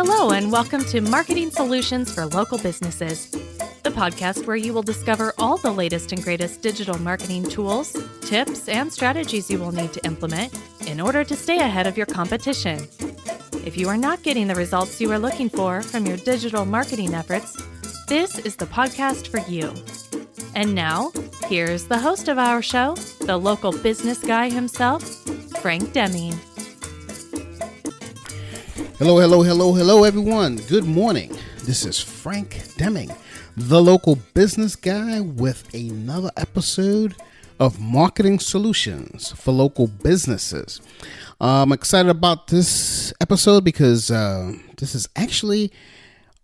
Hello, and welcome to Marketing Solutions for Local Businesses, the podcast where you will discover all the latest and greatest digital marketing tools, tips, and strategies you will need to implement in order to stay ahead of your competition. If you are not getting the results you are looking for from your digital marketing efforts, this is the podcast for you. And now, here's the host of our show, the local business guy himself, Frank Deming. Hello, everyone. Good morning. This is Frank Deming, the local business guy, with another episode of Marketing Solutions for Local Businesses. I'm excited about this episode because this is actually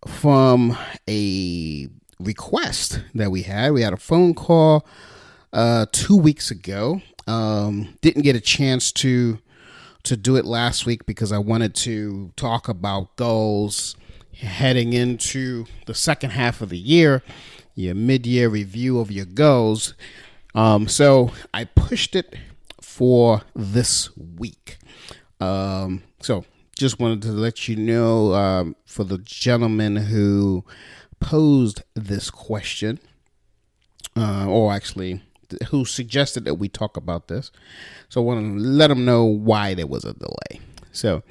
from a request that we had. We had a phone call 2 weeks ago. Didn't get a chance to do it last week because I wanted to talk about goals heading into the second half of the year, your mid-year review of your goals. So I pushed it for this week. So just wanted to let you know, for the gentleman who posed this question, or actually who suggested that we talk about this. So I want to let them know why there was a delay. So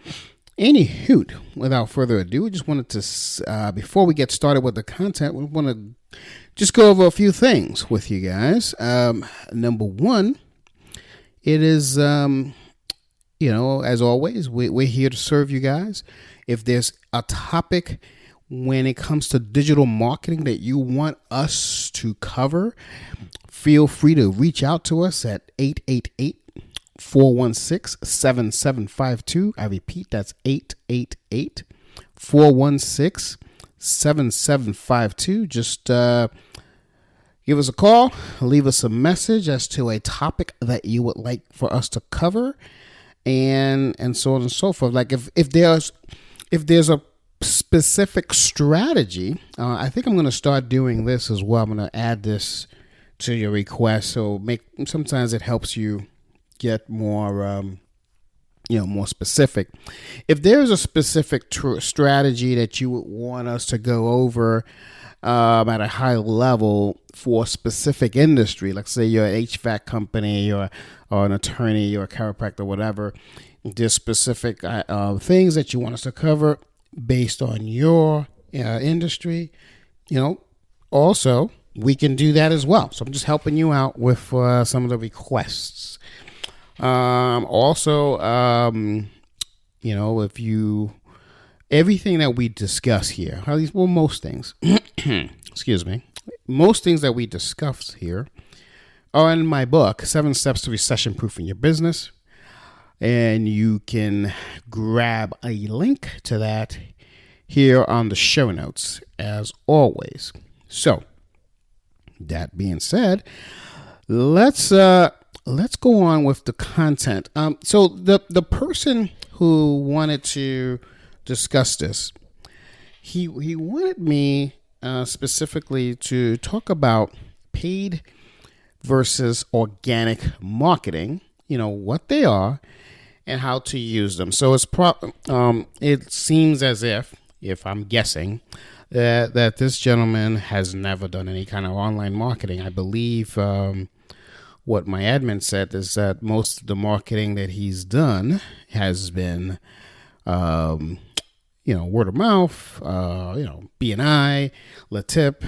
anywho, without further ado, we just wanted to, before we get started with the content, we want to just go over a few things with you guys. Number one, it is, as always, we're here to serve you guys. If there's a topic when it comes to digital marketing that you want us to cover, feel free to reach out to us at 888-416-7752. I repeat, that's 888-416-7752. Just give us a call, leave us a message as to a topic that you would like for us to cover, and so on and so forth. Like if there's a specific strategy, I think I'm going to start doing this as well. I'm going to add this to your request. So sometimes it helps you get more, more specific. If there's a specific strategy that you would want us to go over at a high level for a specific industry, like say you're an HVAC company or an attorney or a chiropractor, whatever, there's specific things that you want us to cover based on your industry, also we can do that as well. So I'm just helping you out with some of the requests. Everything that we discuss here, most things, most things that we discuss here are in my book, 7 Steps to Recession Proofing Your Business. And you can grab a link to that here on the show notes, as always. So, that being said, let's go on with the content. So the person who wanted to discuss this, he wanted me specifically to talk about paid versus organic marketing. What they are and how to use them. So it seems as if I'm guessing, that this gentleman has never done any kind of online marketing. I believe what my admin said is that most of the marketing that he's done has been, word of mouth, BNI, LaTip,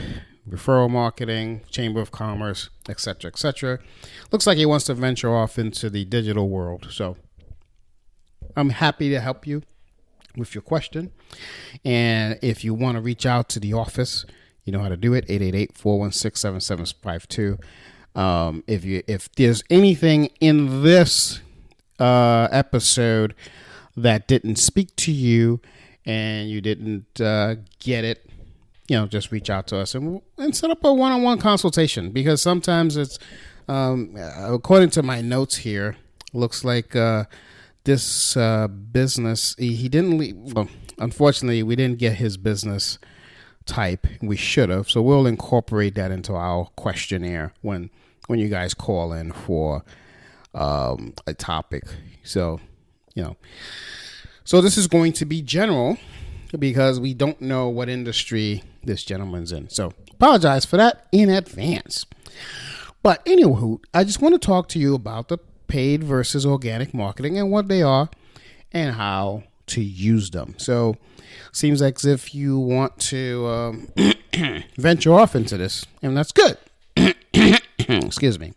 referral marketing, Chamber of Commerce, etc., etc. Looks like he wants to venture off into the digital world. So I'm happy to help you with your question. And if you want to reach out to the office, you know how to do it, 888-416-7752. If there's anything in this episode that didn't speak to you and you didn't get it, just reach out to us and set up a one-on-one consultation, because sometimes it's, according to my notes here, looks like this business, he didn't leave. Well, unfortunately, we didn't get his business type. We should have. So we'll incorporate that into our questionnaire when you guys call in for a topic. So, so this is going to be general. because we don't know what industry this gentleman's in. So apologize for that in advance. But anywho, I just want to talk to you about the paid versus organic marketing and what they are and how to use them. So seems like as if you want to venture off into this, and that's good. Excuse me.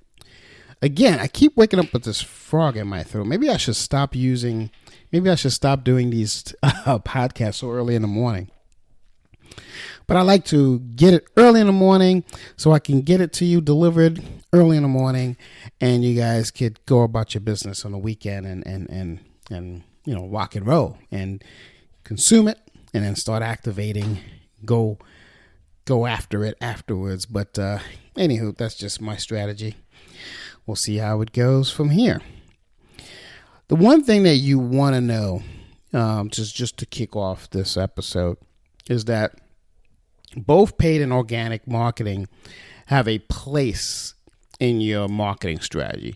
Again, I keep waking up with this frog in my throat. Maybe I should stop doing these podcasts so early in the morning. But I like to get it early in the morning so I can get it to you delivered early in the morning, and you guys could go about your business on the weekend and rock and roll and consume it and then start activating, go after it afterwards. But anywho, that's just my strategy. We'll see how it goes from here. The one thing that you want to know, just to kick off this episode, is that both paid and organic marketing have a place in your marketing strategy.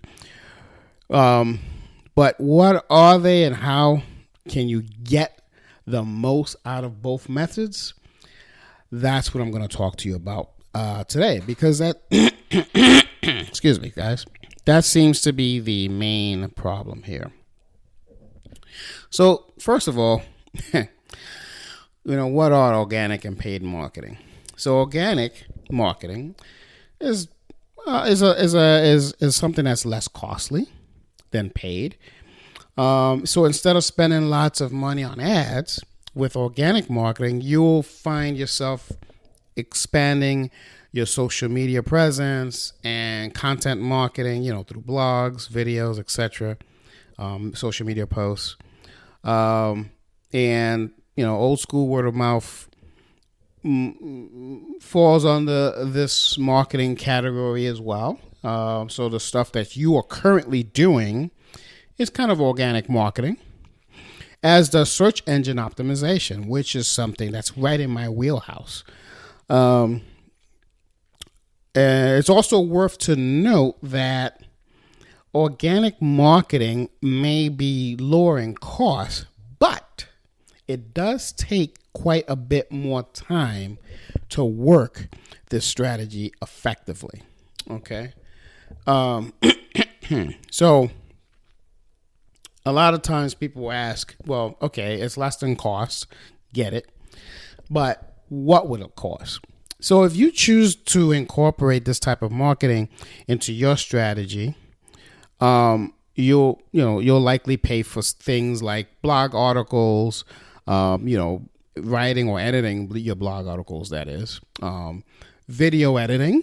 But what are they and how can you get the most out of both methods? That's what I'm going to talk to you about today, because that, excuse me, guys, that seems to be the main problem here. So first of all, what are organic and paid marketing? So organic marketing is something that's less costly than paid. So instead of spending lots of money on ads with organic marketing, you'll find yourself expanding your social media presence and content marketing, through blogs, videos, etc., social media posts, and old school word of mouth falls under this marketing category as well. So the stuff that you are currently doing is kind of organic marketing, as does search engine optimization, which is something that's right in my wheelhouse. And it's also worth to note that organic marketing may be lowering costs, but it does take quite a bit more time to work this strategy effectively. Okay. So a lot of times people ask, well, okay, it's less than cost. Get it. But what would it cost? So if you choose to incorporate this type of marketing into your strategy, you'll likely pay for things like blog articles, writing or editing your blog articles, that is, video editing,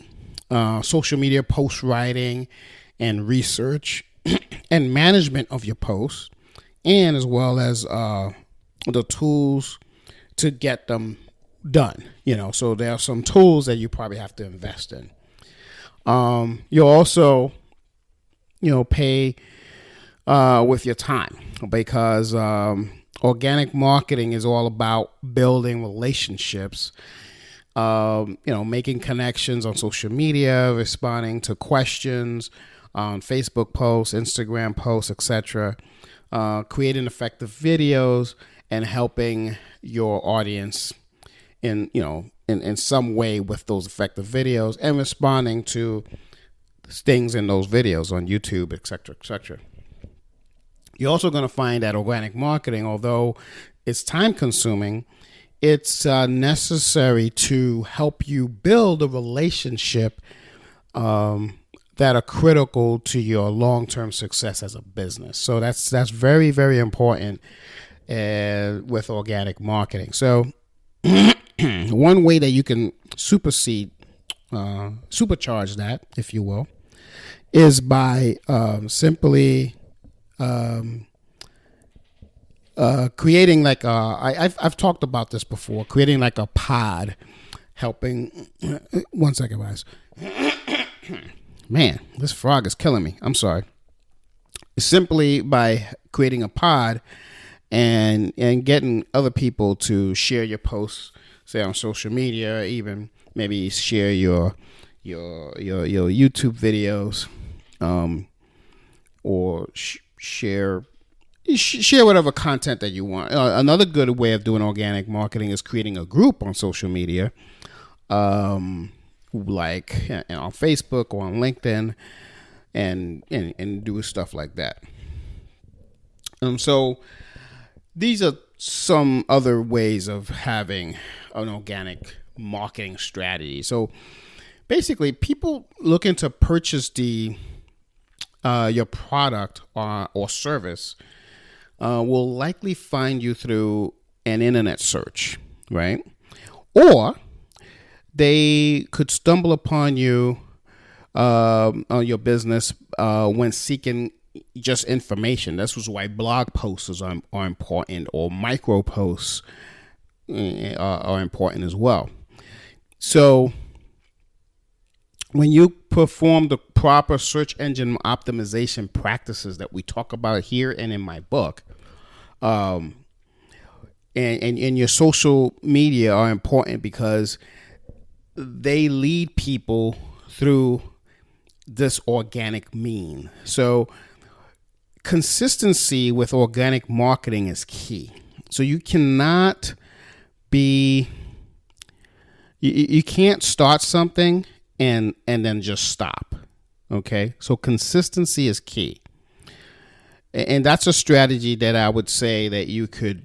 social media post writing and research and management of your posts, and as well as the tools to get them done. So there are some tools that you probably have to invest in. You'll also pay with your time, because organic marketing is all about building relationships, making connections on social media, responding to questions on Facebook posts, Instagram posts, etc., creating effective videos, and helping your audience in some way with those effective videos, and responding to things in those videos on YouTube, etc., etc. You're also going to find that organic marketing, although it's time consuming, it's necessary to help you build a relationship that are critical to your long-term success as a business. So that's very, very important with organic marketing. So one way that you can supercharge that, if you will, is by simply creating like I've talked about this before, creating like a pod, helping. One second, guys. Man, this frog is killing me. I'm sorry. Simply by creating a pod and getting other people to share your posts, say on social media, even maybe share your YouTube videos, or share you share whatever content that you want. Another good way of doing organic marketing is creating a group on social media, like on Facebook or on LinkedIn, and do stuff like that. So these are some other ways of having an organic marketing strategy. So basically, people looking to purchase your product or service will likely find you through an internet search, right? Or they could stumble upon you on your business when seeking just information. This was why blog posts are important, or micro posts are important as well. So when you perform the proper search engine optimization practices that we talk about here and in my book, and your social media are important because they lead people through this organic mean. So consistency with organic marketing is key. So you cannot you can't start something and then just stop. Okay, so consistency is key, and that's a strategy that I would say that you can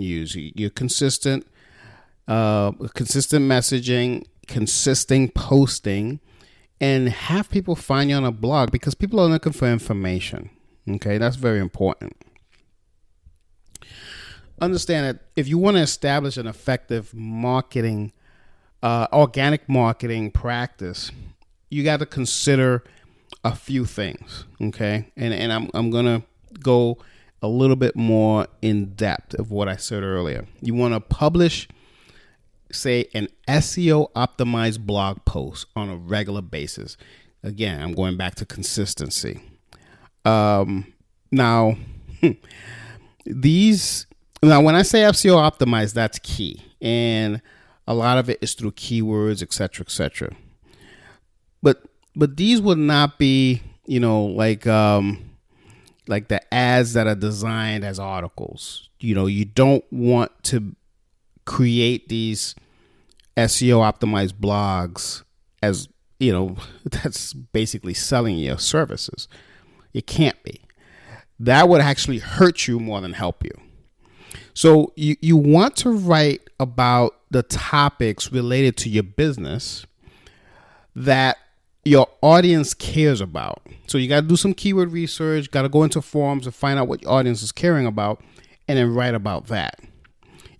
use. You're consistent messaging, consistent posting, and have people find you on a blog, because people are looking for information. Okay, that's very important. Understand that if you want to establish an effective organic marketing practice, you got to consider a few things. Okay, and I'm gonna go a little bit more in depth of what I said earlier. You want to publish, say, an SEO optimized blog post on a regular basis. Again, I'm going back to consistency. Now, when I say SEO optimized, that's key, and a lot of it is through keywords, etc., etc. But these would not be, like the ads that are designed as articles. You don't want to create these SEO optimized blogs as, that's basically selling your services. It can't be. That would actually hurt you more than help you. So you want to write about the topics related to your business that your audience cares about. So you got to do some keyword research, got to go into forums and find out what your audience is caring about, and then write about that.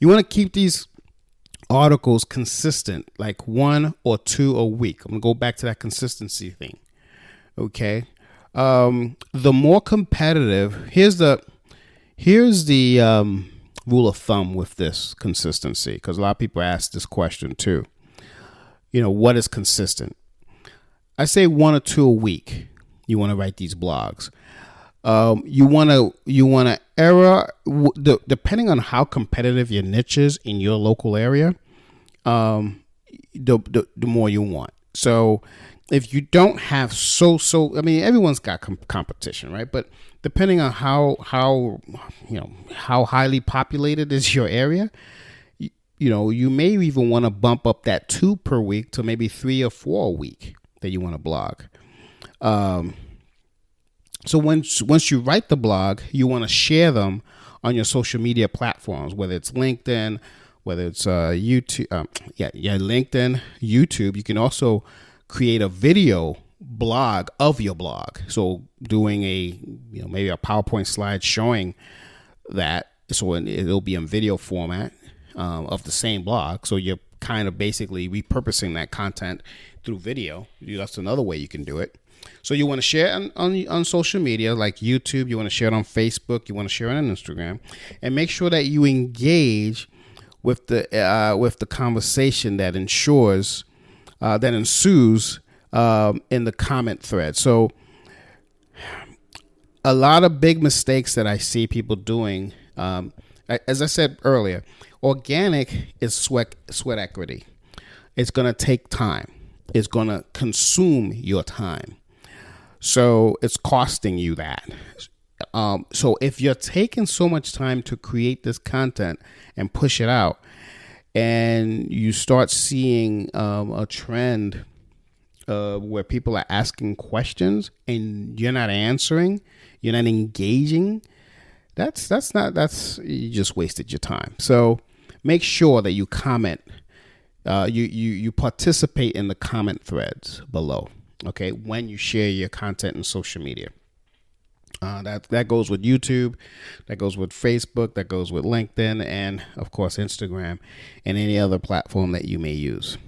You want to keep these articles consistent, like 1 or 2 a week. I'm going to go back to that consistency thing. Okay. The more competitive, here's the rule of thumb with this consistency, because a lot of people ask this question too. What is consistent? I say 1 or 2 a week. You want to write these blogs. You want to depending on how competitive your niche is in your local area, the more you want. So if you don't have everyone's got competition, right? But depending on how highly populated is your area, you may even want to bump up that 2 per week to maybe 3 or 4 a week that you want to blog. So once you write the blog, you want to share them on your social media platforms, whether it's LinkedIn, whether it's YouTube, LinkedIn, YouTube. You can also create a video blog of your blog. So doing maybe a PowerPoint slide showing that, so it'll be in video format of the same blog. So you're kind of basically repurposing that content through video. That's another way you can do it. So you want to share on social media like YouTube. You want to share it on Facebook. You want to share it on Instagram, and make sure that you engage with the conversation that ensues in the comment thread. So a lot of big mistakes that I see people doing, as I said earlier, organic is sweat equity. It's going to take time. It's going to consume your time. So it's costing you that. So if you're taking so much time to create this content and push it out, and you start seeing a trend where people are asking questions and you're not answering, you're not engaging, that's you just wasted your time. So make sure that you comment, you participate in the comment threads below, okay, when you share your content in social media. That goes with YouTube, that goes with Facebook, that goes with LinkedIn, and of course Instagram and any other platform that you may use.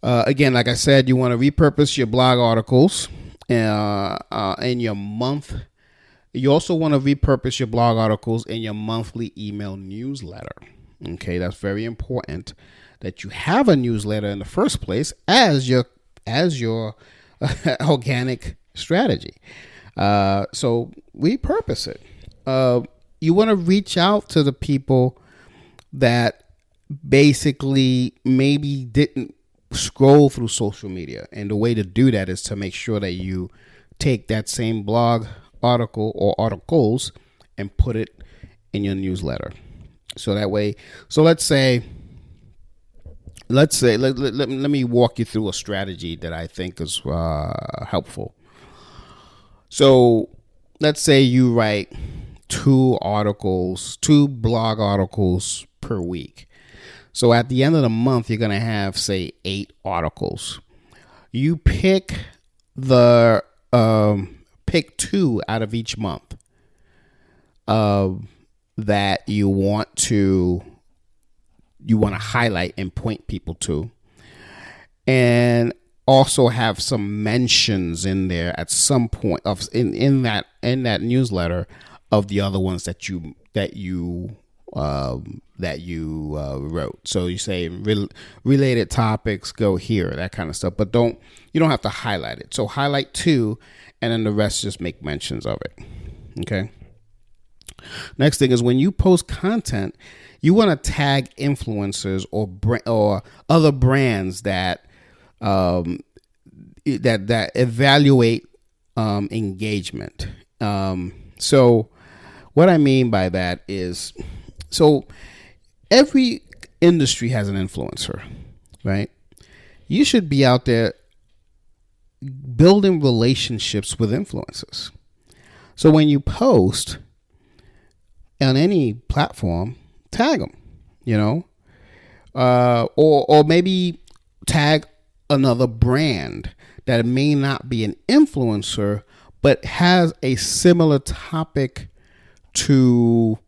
Again, like I said, you want to repurpose your blog articles in your month. You also want to repurpose your blog articles in your monthly email newsletter. Okay, that's very important that you have a newsletter in the first place as your organic strategy. So repurpose it. You want to reach out to the people that basically maybe didn't scroll through social media. And the way to do that is to make sure that you take that same blog article or articles and put it in your newsletter. So that way, let's say, let me walk you through a strategy that I think is helpful. So let's say you write 2 blog articles per week. So at the end of the month, you're going to have, say, 8 articles. You pick 2 out of each month that you want to highlight and point people to, and also have some mentions in there at some point in that newsletter of the other ones that you wrote. So you say related topics, go here, that kind of stuff. But you don't have to highlight it. So highlight 2, and then the rest just make mentions of it. Okay. Next thing is, when you post content, you want to tag influencers or other brands that evaluate engagement. So what I mean by that is, so every industry has an influencer, right? You should be out there building relationships with influencers. So when you post on any platform, tag them, or maybe tag another brand that may not be an influencer, but has a similar topic to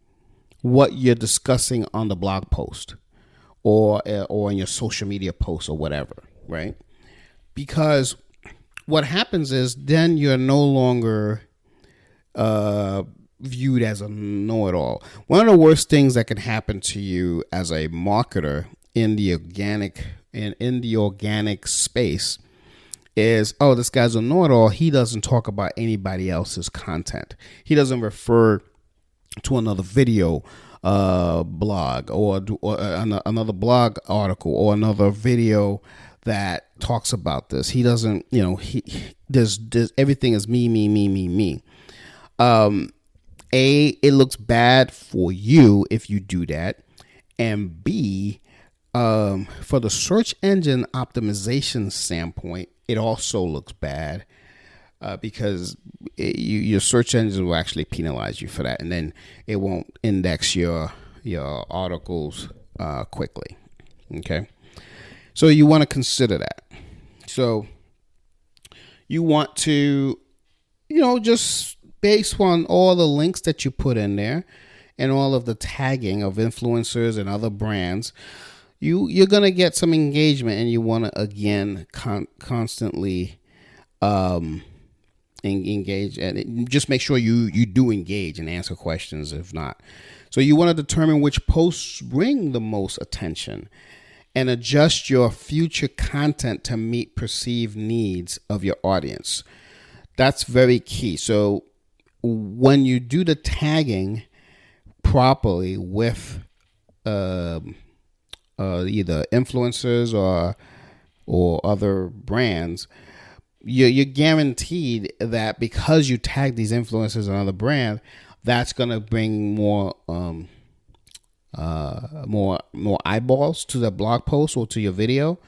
what you're discussing on the blog post or in your social media post or whatever, right? Because what happens is then you're no longer viewed as a know-it-all. One of the worst things that can happen to you as a marketer in the organic space is, oh, this guy's a know-it-all. He doesn't talk about anybody else's content. He doesn't refer to another video blog or another blog article or another video that talks about this. He doesn't, there's everything is me. A, it looks bad for you if you do that, and B, for the search engine optimization standpoint, it also looks bad because your search engine will actually penalize you for that, and then it won't index your articles quickly. Okay, so you want to consider that. So you want to, just based on all the links that you put in there and all of the tagging of influencers and other brands, you're going to get some engagement, and you want to, again, constantly engage, and just make sure you do engage and answer questions if not. So you want to determine which posts bring the most attention and adjust your future content to meet perceived needs of your audience. That's very key. So when you do the tagging properly with either influencers or other brands, you're guaranteed that because you tag these influencers on other brand, that's gonna bring more eyeballs to the blog post or to your video.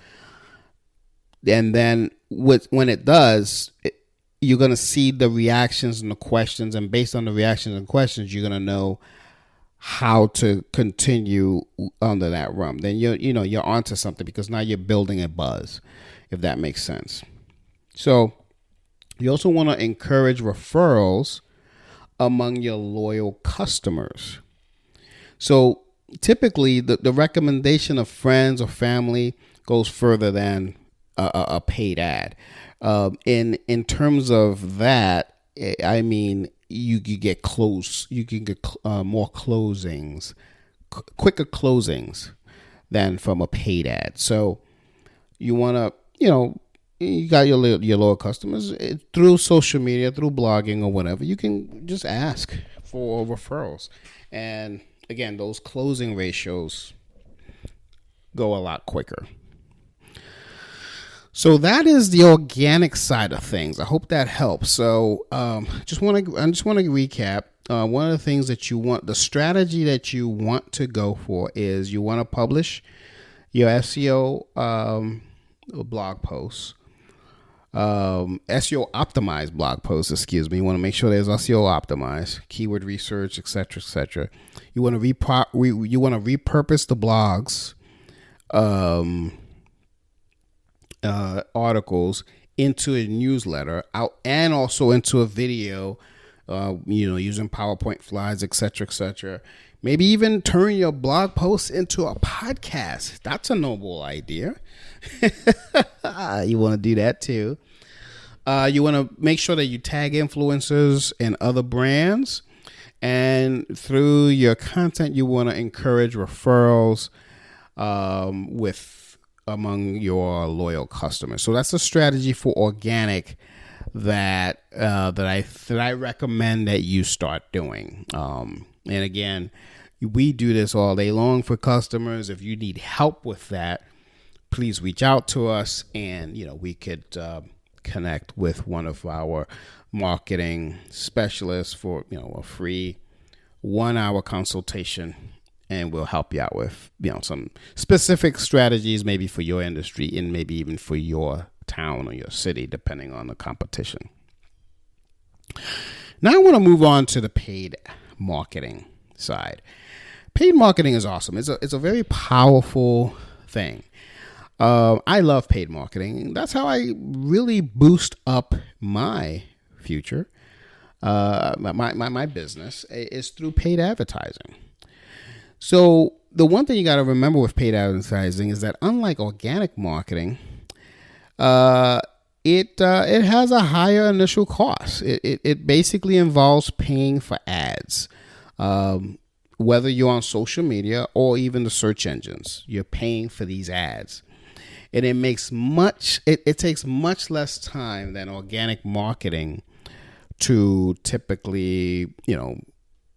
And then when it does, you're gonna see the reactions and the questions, and based on the reactions and questions, you're gonna know how to continue under that run. Then you're onto something, because now you're building a buzz, if that makes sense. So you also want to encourage referrals among your loyal customers. So typically the recommendation of friends or family goes further than a paid ad. In terms of that, I mean, you get more closings, quicker closings than from a paid ad. So you want to, you got your loyal customers through social media, through blogging or whatever. You can just ask for referrals. And again, those closing ratios go a lot quicker. So that is the organic side of things. I hope that helps. So I just want to recap. One of the things that the strategy that you want to go for is you want to publish your SEO blog posts, SEO optimized blog posts. Excuse me. You want to make sure there's SEO optimized, keyword research, etc., etc. You want to repurpose the blogs. Articles into a newsletter out, and also into a video, using PowerPoint slides, etc. Maybe even turn your blog posts into a podcast. That's a noble idea. You want to do that too. You want to make sure that you tag influencers and other brands, and through your content, you want to encourage referrals among your loyal customers. So that's a strategy for organic that I recommend that you start doing. And again, we do this all day long for customers. If you need help with that, please reach out to us, and we could connect with one of our marketing specialists for a free 1-hour consultation. And we'll help you out with, some specific strategies, maybe for your industry and maybe even for your town or your city, depending on the competition. Now I want to move on to the paid marketing side. Paid marketing is awesome. It's a very powerful thing. I love paid marketing. That's how I really boost up my future. My business is through paid advertising. So the one thing you got to remember with paid advertising is that unlike organic marketing, it has a higher initial cost. It basically involves paying for ads, whether you're on social media or even the search engines. You're paying for these ads, and it takes much less time than organic marketing to typically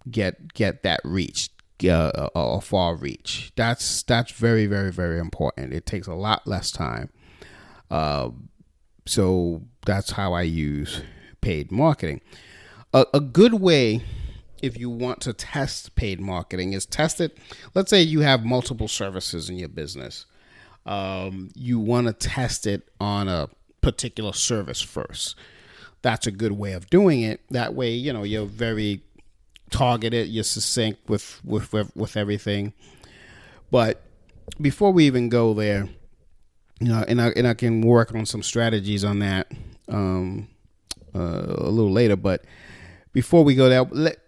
get that reach. A far reach. That's very, very, very important. It takes a lot less time. So that's how I use paid marketing. A good way, if you want to test paid marketing, is test it. Let's say you have multiple services in your business. You want to test it on a particular service first. That's a good way of doing it. That way, you're very targeted, you're succinct with everything. But before we even go there, and I can work on some strategies on that a little later. But before we go there,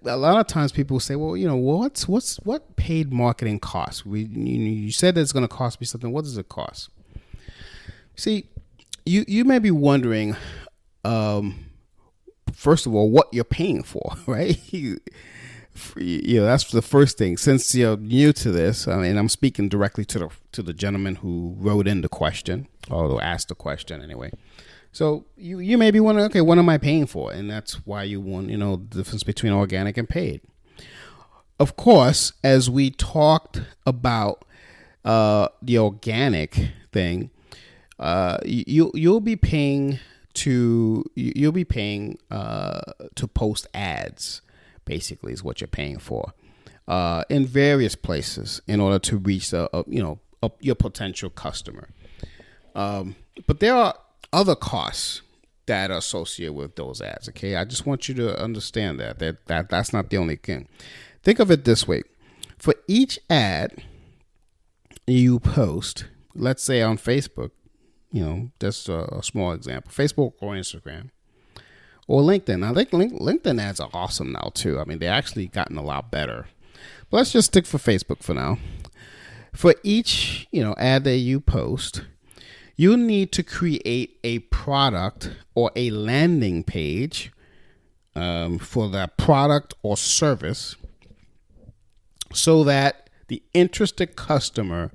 a lot of times people say, well, what paid marketing costs? You said that it's going to cost me something. What does it cost? See, you may be wondering, first of all, what you're paying for, right? That's the first thing. Since you're new to this, and I'm speaking directly to the gentleman who wrote in the question, or asked the question anyway. So you may be wondering, okay, what am I paying for? And that's why you want, the difference between organic and paid. Of course, as we talked about the organic thing, you'll be paying you'll be paying to post ads, basically, is what you're paying for in various places in order to reach your potential customer. But there are other costs that are associated with those ads. Okay, I just want you to understand that's not the only thing. Think of it this way: for each ad you post, let's say on Facebook, just a small example, Facebook or Instagram or LinkedIn. I think LinkedIn ads are awesome now too. I mean, they're actually gotten a lot better. But let's just stick for Facebook for now. For each, ad that you post, you need to create a product or a landing page for that product or service so that the interested customer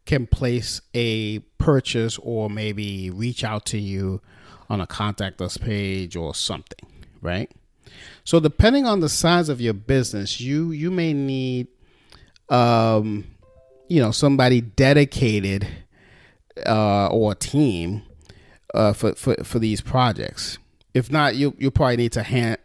can place a purchase or maybe reach out to you on a contact us page or something, right? So depending on the size of your business, you may need somebody dedicated or a team for these projects. If not, you probably need to hire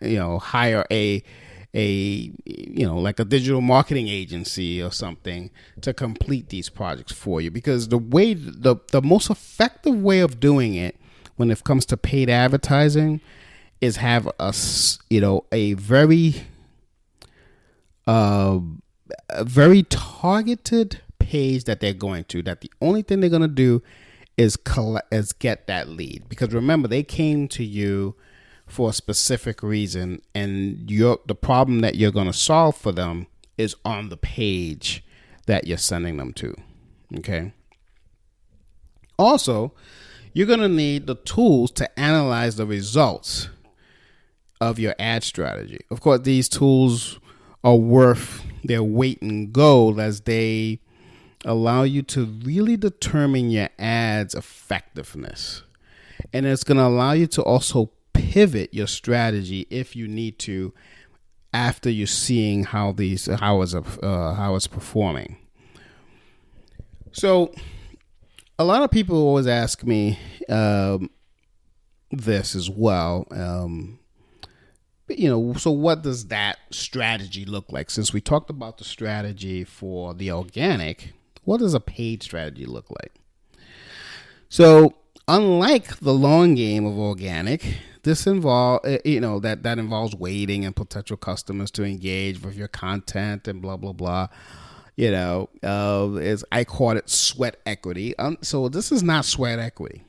like a digital marketing agency or something to complete these projects for you, because the most effective way of doing it when it comes to paid advertising is have a very targeted page that they're going to, that the only thing they're going to do is get that lead. Because remember, they came to you for a specific reason, and the problem that you're going to solve for them is on the page that you're sending them to. Okay. Also, you're going to need the tools to analyze the results of your ad strategy. Of course, these tools are worth their weight in gold, as they allow you to really determine your ads' effectiveness. And it's going to allow you to also pivot your strategy if you need to, after you're seeing how it's performing. So a lot of people always ask me this as well. So what does that strategy look like? Since we talked about the strategy for the organic, what does a paid strategy look like? So unlike the long game of organic, this involves that involves waiting and potential customers to engage with your content and blah blah blah. As I call it, sweat equity. So this is not sweat equity.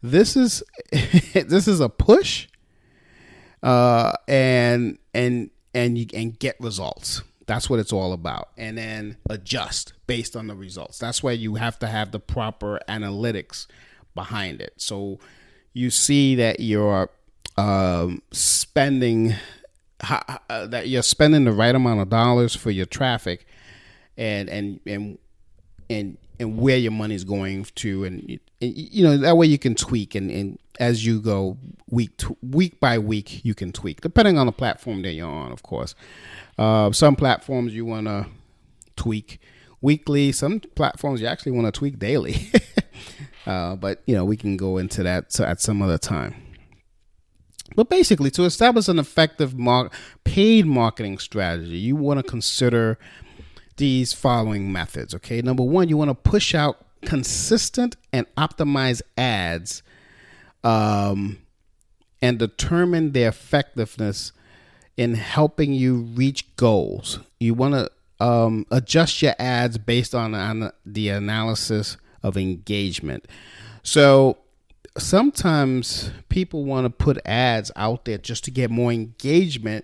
This is a push, and get results. That's what it's all about. And then adjust based on the results. That's why you have to have the proper analytics behind it. So you see that you're spending the right amount of dollars for your traffic, and where your money is going to, and that way you can tweak, and as you go week by week, you can tweak depending on the platform that you're on. Of course, some platforms you want to tweak weekly. Some platforms you actually want to tweak daily. But we can go into that at some other time. But basically, to establish an effective paid marketing strategy, you want to consider these following methods. Okay, number one, you want to push out consistent and optimized ads, and determine their effectiveness in helping you reach goals. You want to adjust your ads based on the analysis of engagement. So sometimes people want to put ads out there just to get more engagement,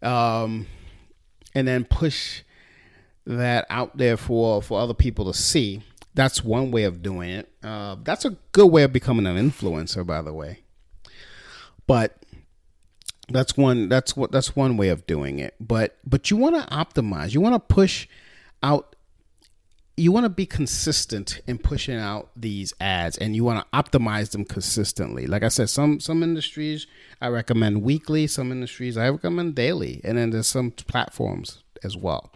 and then push that out there for other people to see. That's one way of doing it. That's a good way of becoming an influencer, by the way. But that's one way of doing it. But you want to optimize. You want to push out. You want to be consistent in pushing out these ads, and you want to optimize them consistently. Like I said, some industries I recommend weekly, some industries I recommend daily, and then there's some platforms as well.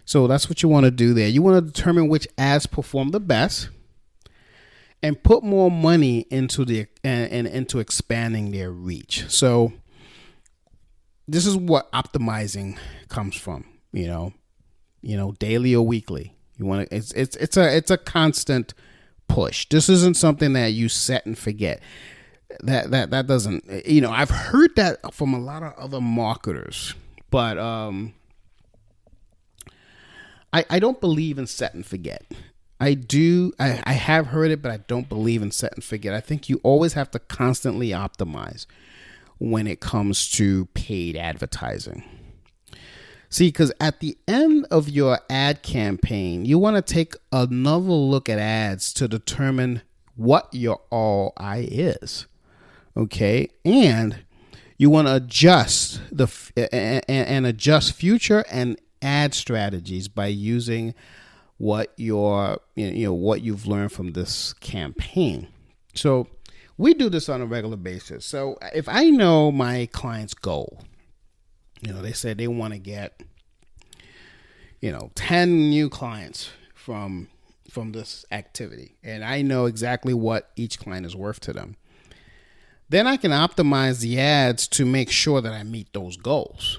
So that's what you want to do there. You want to determine which ads perform the best, and put more money into into expanding their reach. So this is what optimizing comes from, daily or weekly. You want to, it's a constant push. This isn't something that you set and forget. That doesn't, I've heard that from a lot of other marketers, but I don't believe in set and forget. I have heard it, but I don't believe in set and forget. I think you always have to constantly optimize when it comes to paid advertising. See, because at the end of your ad campaign, you want to take another look at ads to determine what your ROI is. Okay, and you want to adjust adjust future and ad strategies by using what what you've learned from this campaign. So we do this on a regular basis. So if I know my client's goal, they said they want to get 10 new clients from this activity, and I know exactly what each client is worth to them, then I can optimize the ads to make sure that I meet those goals,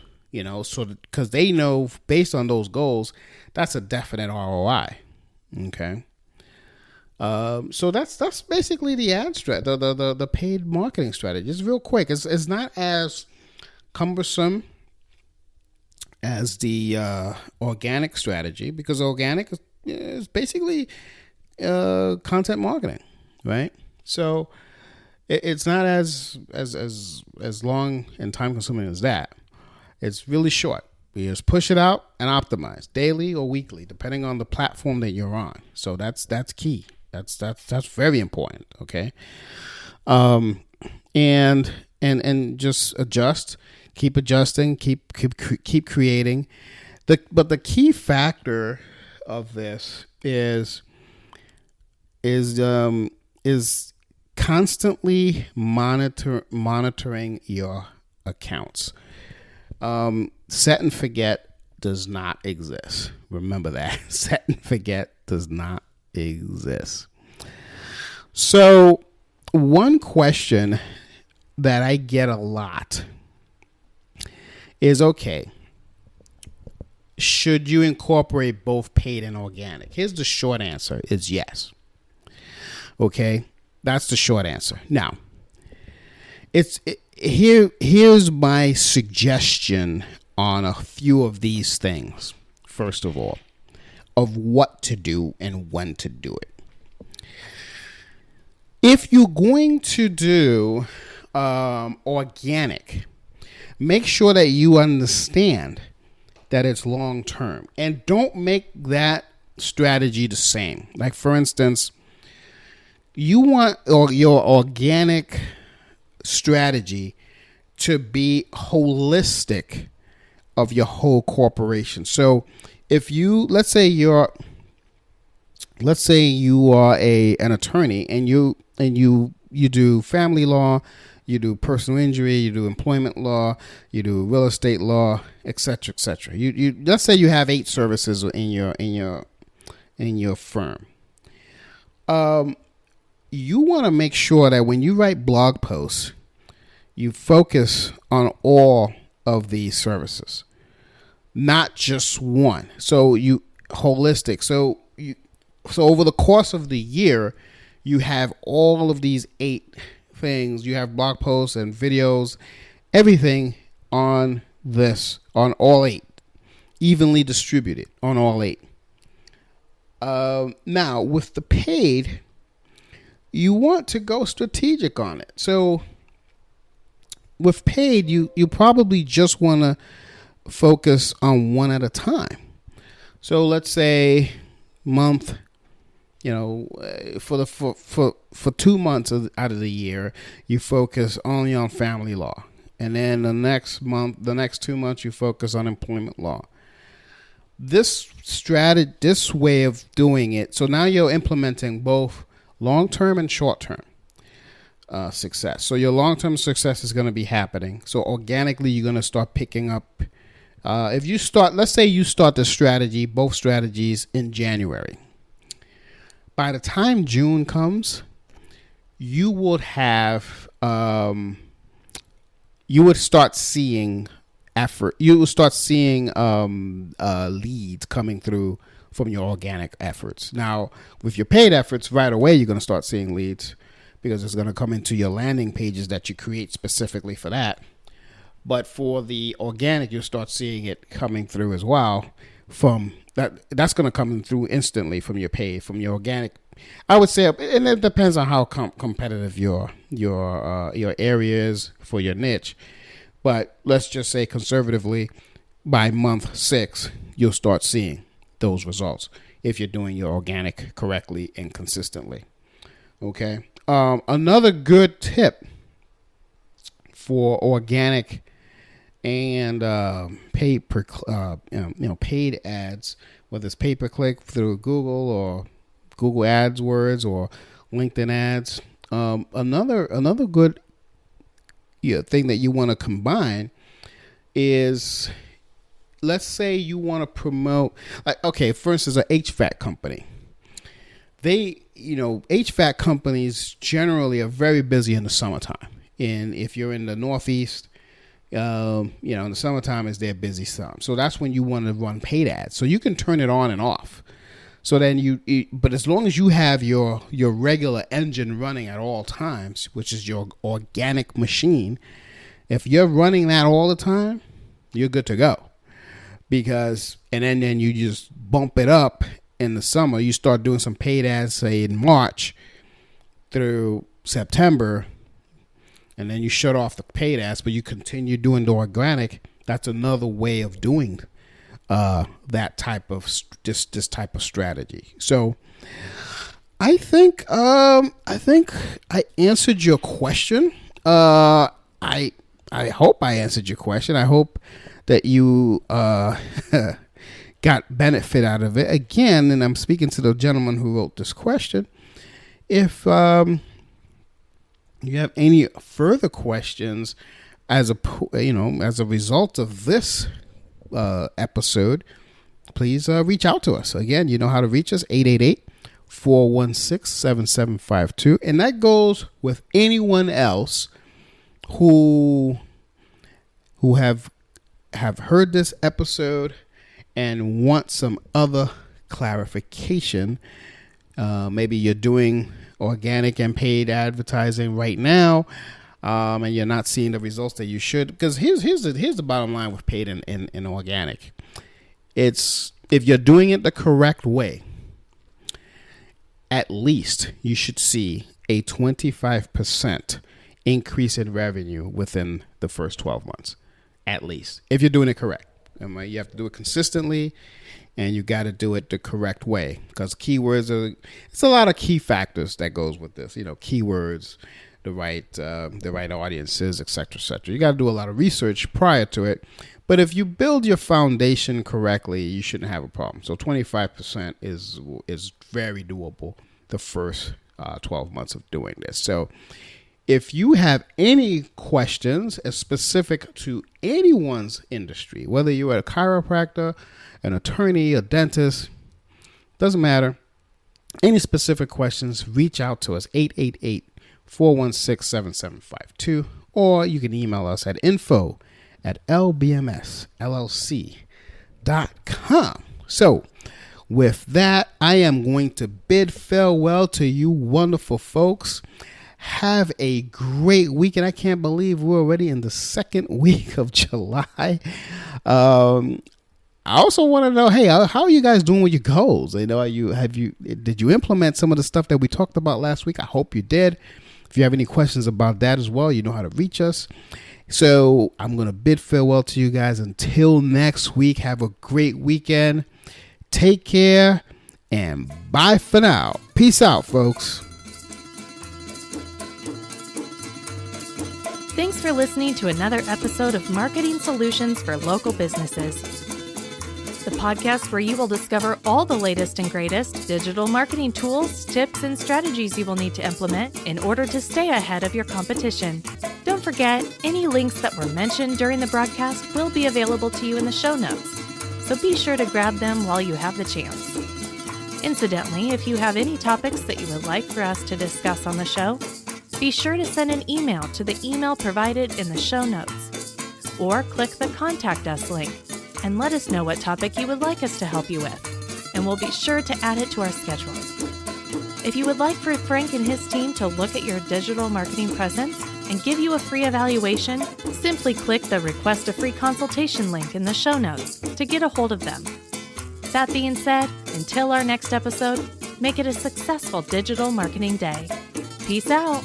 so because they know based on those goals, that's a definite ROI. Okay. So that's basically the ad the paid marketing strategy. It's real quick. It's not as cumbersome as the organic strategy, because organic is basically content marketing, right? So it's not as long and time consuming as that. It's really short. You just push it out and optimize daily or weekly, depending on the platform that you're on. So that's key. That's very important. Okay. And just adjust, keep adjusting, keep creating. But the key factor of this is constantly monitoring your accounts. Set and forget does not exist. Remember that. Set and forget does not exist. So one question that I get a lot is, okay, should you incorporate both paid and organic? Here's the short answer is yes. Okay, that's the short answer. Now, here's my suggestion on a few of these things. First of all, of what to do and when to do it. If you're going to do organic, make sure that you understand that it's long term, and don't make that strategy the same. Like, for instance, you want your organic strategy to be holistic of your whole corporation. So if let's say you are an attorney, and you do family law, you do personal injury, you do employment law, you do real estate law, etc., etc. You let's say you have 8 services in your firm. You want to make sure that when you write blog posts, you focus on all of these services, not just one. So holistic. So over the course of the year, you have all of these 8 things. You have blog posts and videos, everything on all 8, evenly distributed on all 8. Now, with the paid, you want to go strategic on it. So with paid, you probably just want to focus on one at a time. So let's say month, for 2 months out of the year, you focus only on family law. And then the next 2 months, you focus on employment law. This way of doing it, so now you're implementing both long-term and short-term success. So your long-term success is going to be happening. So organically, you're going to start picking up. Let's say you start both strategies in January. By the time June comes, you would have you would start seeing effort. You will start seeing leads coming through from your organic efforts. Now, with your paid efforts, right away you're going to start seeing leads because it's going to come into your landing pages that you create specifically for that. But for the organic, you'll start seeing it coming through as well. From that, that's going to come through instantly from your paid, from your organic. I would say, and it depends on how competitive your area is for your niche. But let's just say conservatively, by month 6, you'll start seeing those results if you're doing your organic correctly and consistently. Okay. Another good tip for organic and paid paid ads, whether it's pay per click through Google or Google AdWords or LinkedIn ads. Another good thing that you want to combine is, let's say you want to promote, for instance, an HVAC company. HVAC companies generally are very busy in the summertime. And if you're in the Northeast, in the summertime is their busy time. So that's when you want to run paid ads. So you can turn it on and off. So then but as long as you have your regular engine running at all times, which is your organic machine, if you're running that all the time, you're good to go. Because, and then you just bump it up in the summer. You start doing some paid ads, say in March through September, and then you shut off the paid ads, but you continue doing the organic. That's another way of doing that type of this type of strategy. So I think I answered your question. I hope I answered your question. I hope that you got benefit out of it. Again, and I'm speaking to the gentleman who wrote this question. If you have any further questions as a result of this episode, please reach out to us. Again, you know how to reach us, 888-416-7752. And that goes with anyone else who have heard this episode and want some other clarification. Maybe you're doing organic and paid advertising right now, and you're not seeing the results that you should. Because here's the bottom line with paid and organic. It's, if you're doing it the correct way, at least you should see a 25% increase in revenue within the first 12 months. At least, if you're doing it correct. You have to do it consistently, and you got to do it the correct way, because keywords it's a lot of key factors that goes with this. Keywords, the right audiences, etc., etc. You got to do a lot of research prior to it, but if you build your foundation correctly, you shouldn't have a problem. So 25% is very doable the first 12 months of doing this. So if you have any questions specific to anyone's industry, whether you're a chiropractor, an attorney, a dentist, doesn't matter, any specific questions, reach out to us, 888-416-7752, or you can email us at info@lbmsllc.com. So with that, I am going to bid farewell to you wonderful folks. Have a great weekend. I can't believe we're already in the second week of July. I also want to know, hey, how are you guys doing with your goals? Did you implement some of the stuff that we talked about last week? I hope you did. If you have any questions about that as well, you know how to reach us. So I'm going to bid farewell to you guys until next week. Have a great weekend. Take care and bye for now. Peace out, folks. Thanks for listening to another episode of Marketing Solutions for Local Businesses, the podcast where you will discover all the latest and greatest digital marketing tools, tips, and strategies you will need to implement in order to stay ahead of your competition. Don't forget, any links that were mentioned during the broadcast will be available to you in the show notes, so be sure to grab them while you have the chance. Incidentally, if you have any topics that you would like for us to discuss on the show, Be sure to send an email to the email provided in the show notes, or click the Contact Us link and let us know what topic you would like us to help you with, and we'll be sure to add it to our schedule. If you would like for Frank and his team to look at your digital marketing presence and give you a free evaluation, simply click the Request a Free Consultation link in the show notes to get a hold of them. That being said, until our next episode, make it a successful digital marketing day. Peace out.